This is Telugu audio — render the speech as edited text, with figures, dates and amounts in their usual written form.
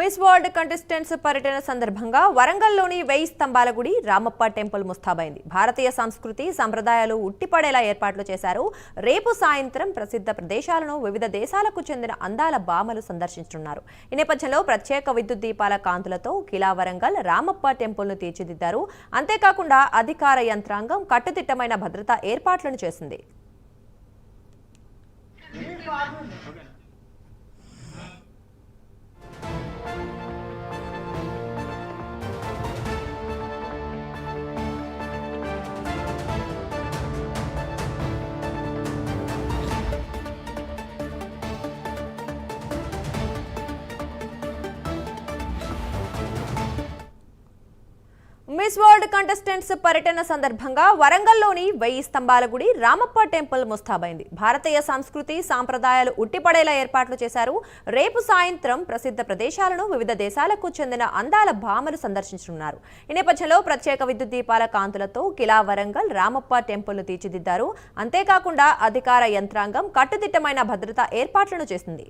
మిస్ వరల్డ్ కంటెస్టెంట్స్ పర్యటన సందర్భంగా వరంగల్లోని 1000 స్తంభాల గుడి రామప్ప టెంపుల్ ముస్తాబైంది. భారతీయ సంస్కృతి సంప్రదాయాలు ఉట్టిపడేలా ఏర్పాట్లు చేశారు. రేపు సాయంత్రం ప్రసిద్ధ ప్రదేశాలను వివిధ దేశాలకు చెందిన అందాల భామలు సందర్శించనున్నారు. ఈ నేపథ్యంలో ప్రత్యేక విద్యుత్ దీపాల కాంతులతో కిలా వరంగల్ రామప్ప టెంపుల్ను తీర్చిదిద్దారు. అంతేకాకుండా అధికార యంత్రాంగం కట్టుదిట్టమైన భద్రతా ఏర్పాట్లను చేసింది. మిస్ వరల్డ్ కంటెస్టెంట్స్ పర్యటన సందర్భంగా వరంగల్లోని 1000 స్తంభాల గుడి రామప్ప టెంపుల్ ముస్తాబైంది. భారతీయ సంస్కృతి సంప్రదాయాలు ఉట్టిపడేలా ఏర్పాట్లు చేశారు. రేపు సాయంత్రం ప్రసిద్ధ ప్రదేశాలను వివిధ దేశాలకు చెందిన అందాల భామలు సందర్శించనున్నారు. ఈ నేపథ్యంలో ప్రత్యేక విద్యుత్ దీపాల కాంతులతో కిలా వరంగల్ రామప్ప టెంపుల్ను తీర్చిదిద్దారు. అంతేకాకుండా అధికార యంత్రాంగం కట్టుదిట్టమైన భద్రతా ఏర్పాట్లను చేసింది.